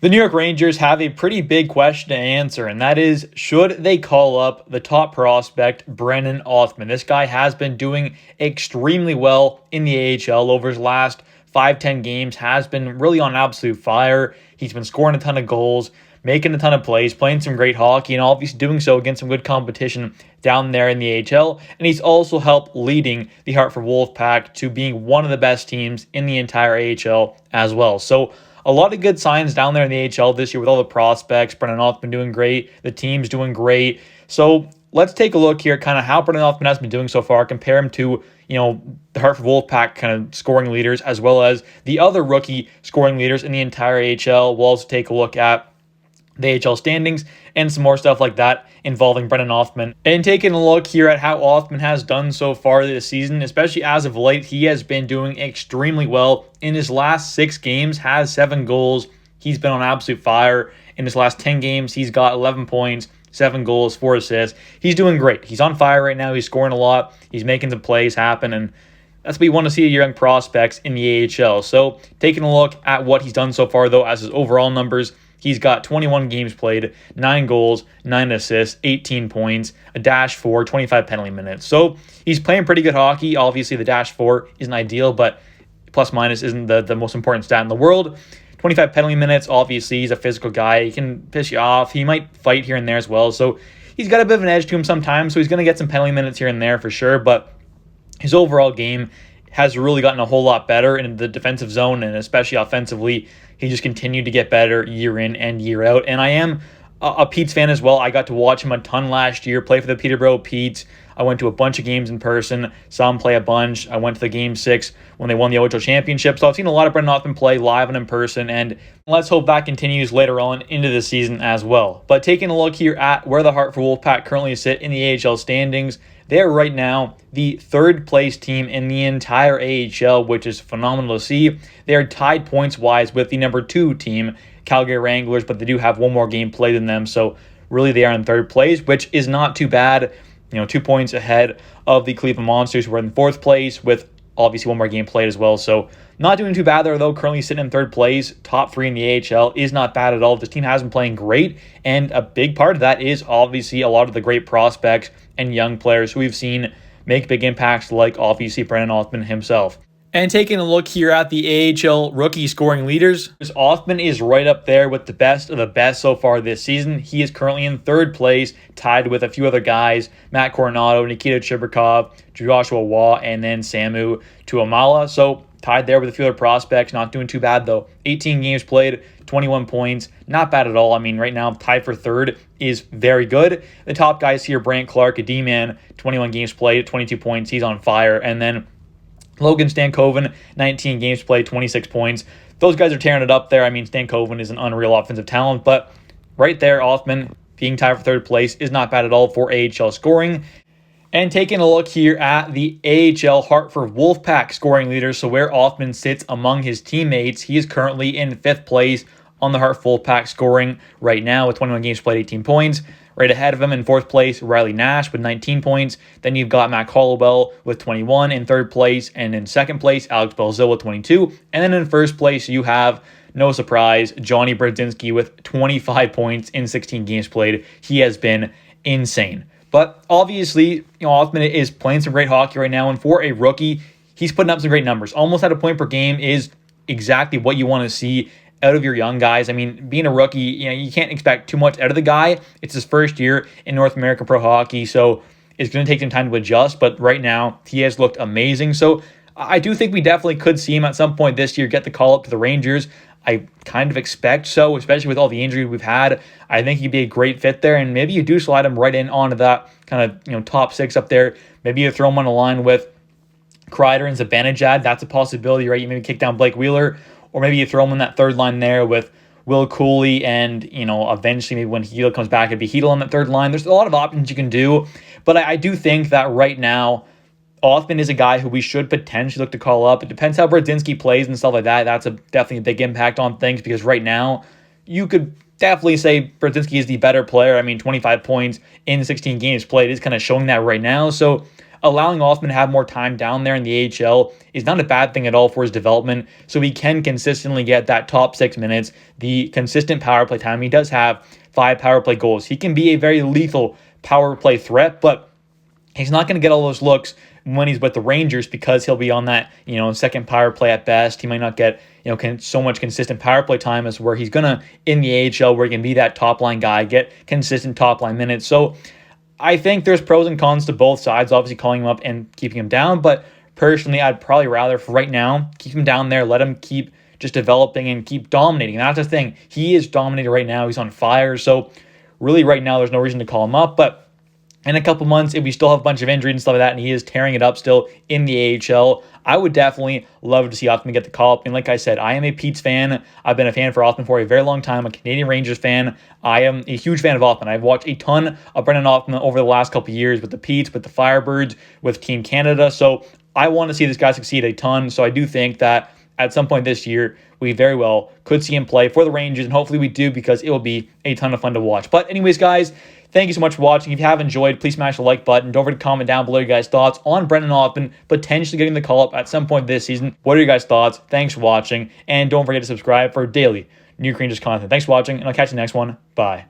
The New York Rangers have a pretty big question to answer, and that is, should they call up the top prospect, Brennan Othmann? This guy has been doing extremely well in the AHL over his last 5-10 games, has been really on absolute fire. He's been scoring a ton of goals, making a ton of plays, playing some great hockey, and obviously doing so against some good competition down there in the AHL. And he's also helped leading the Hartford Wolfpack to being one of the best teams in the entire AHL as well. So a lot of good signs down there in the AHL this year with all the prospects. Brennan Othmann doing great. The team's doing great. So let's take a look here at kind of how Brennan Othmann has been doing so far. Compare him to, the Hartford Wolfpack kind of scoring leaders as well as the other rookie scoring leaders in the entire AHL. We'll also take a look at the AHL standings and some more stuff like that involving Brennan Othmann. And taking a look here at how Othmann has done so far this season, especially as of late, he has been doing extremely well. In his last 6 games, has 7 goals. He's been on absolute fire. In his last 10 games, he's got 11 points, 7 goals, 4 assists. He's doing great. He's on fire right now. He's scoring a lot. He's making the plays happen, and that's what you want to see your young prospects in the AHL. So taking a look at what he's done so far, though, as his overall numbers, he's got 21 games played, 9 goals, 9 assists, 18 points, a -4, 25 penalty minutes. So he's playing pretty good hockey. Obviously, the -4 isn't ideal, but plus minus isn't the most important stat in the world. 25 penalty minutes, obviously, he's a physical guy. He can piss you off. He might fight here and there as well. So he's got a bit of an edge to him sometimes, so he's going to get some penalty minutes here and there for sure. But his overall game has really gotten a whole lot better in the defensive zone, and especially offensively. He just continued to get better year in and year out. And I am a Pete's fan as well. I got to watch him a ton last year, play for the Peterborough Petes. I went to a bunch of games in person, saw him play a bunch. I went to the Game 6 when they won the OHL Championship. So I've seen a lot of Brennan Othmann play live and in person, and let's hope that continues later on into the season as well. But taking a look here at where the Hartford Wolfpack currently sit in the AHL standings, they're right now the third place team in the entire AHL, which is phenomenal to see. They are tied points-wise with the number 2 team, Calgary Wranglers, but they do have one more game played than them. So really they are in third place, which is not too bad. 2 points ahead of the Cleveland Monsters, who are in 4th place with obviously one more game played as well. So not doing too bad there, though. Currently sitting in 3rd place, top 3 in the AHL is not bad at all. This team has been playing great, and a big part of that is obviously a lot of the great prospects and young players who we've seen make big impacts, like obviously Brennan Othmann himself. And taking a look here at the AHL rookie scoring leaders, Othmann is right up there with the best of the best so far this season. He is currently in 3rd place, tied with a few other guys, Matt Coronado, Nikita Chibrikov, Joshua Waugh, and then Samu Tuamala. So tied there with a few other prospects, not doing too bad though. 18 games played, 21 points, not bad at all. I mean, right now, tied for 3rd is very good. The top guys here, Brant Clark, a D-man, 21 games played, 22 points, he's on fire. And then Logan Stankoven, 19 games played, 26 points. Those guys are tearing it up there. I mean, Stankoven is an unreal offensive talent, but right there, Othmann being tied for 3rd place is not bad at all for AHL scoring. And taking a look here at the AHL Hartford Wolfpack scoring leaders, so where Othmann sits among his teammates, he is currently in 5th place on the Hartford Wolfpack scoring right now with 21 games played, 18 points. Right ahead of him in 4th place, Riley Nash with 19 points. Then you've got Matt Hollowell with 21 in 3rd place. And in 2nd place, Alex Belzil with 22. And then in 1st place, you have, no surprise, Johnny Brodzinski with 25 points in 16 games played. He has been insane. But obviously, Othmann is playing some great hockey right now. And for a rookie, he's putting up some great numbers. Almost at a point per game is exactly what you want to see out of your young guys. I mean, being a rookie, you can't expect too much out of the guy. It's his first year in North American pro hockey, so it's going to take some time to adjust, but right now, he has looked amazing. So I do think we definitely could see him at some point this year get the call up to the Rangers. I kind of expect so, especially with all the injuries we've had. I think he'd be a great fit there, and maybe you do slide him right in onto that kind of top 6 up there. Maybe you throw him on a line with Kreider and Zibanejad. That's a possibility, right? You maybe kick down Blake Wheeler, or maybe you throw him in that 3rd line there with Will Cooley, and, eventually maybe when Hedl comes back, it'd be Hedl on that 3rd line. There's a lot of options you can do, but I do think that right now, Othmann is a guy who we should potentially look to call up. It depends how Brodzinski plays and stuff like that. That's definitely a big impact on things, because right now, you could definitely say Brodzinski is the better player. I mean, 25 points in 16 games played is kind of showing that right now. So allowing Othmann to have more time down there in the AHL is not a bad thing at all for his development. So he can consistently get that top 6 minutes, the consistent power play time. He does have 5 power play goals. He can be a very lethal power play threat, but he's not going to get all those looks when he's with the Rangers because he'll be on that, second power play at best. He might not get, so much consistent power play time as where he's going to, in the AHL, where he can be that top line guy, get consistent top line minutes. So I think there's pros and cons to both sides, obviously calling him up and keeping him down. But personally, I'd probably rather, for right now, keep him down there, let him keep just developing and keep dominating. And that's the thing. He is dominating right now. He's on fire. So really right now, there's no reason to call him up. But in a couple months, if we still have a bunch of injuries and stuff like that, and he is tearing it up still in the AHL, I would definitely love to see Othmann get the call up. And like I said, I am a Pete's fan. I've been a fan for Othmann for a very long time. I'm a Canadian Rangers fan. I am a huge fan of Othmann. I've watched a ton of Brennan Othmann over the last couple of years with the Petes, with the Firebirds, with Team Canada. So I want to see this guy succeed a ton. So I do think that at some point this year, we very well could see him play for the Rangers, and hopefully we do because it will be a ton of fun to watch. But anyways, guys, thank you so much for watching. If you have enjoyed, please smash the like button. Don't forget to comment down below your guys' thoughts on Brennan Othmann potentially getting the call-up at some point this season. What are your guys' thoughts? Thanks for watching, and don't forget to subscribe for daily New Rangers content. Thanks for watching, and I'll catch you in the next one. Bye.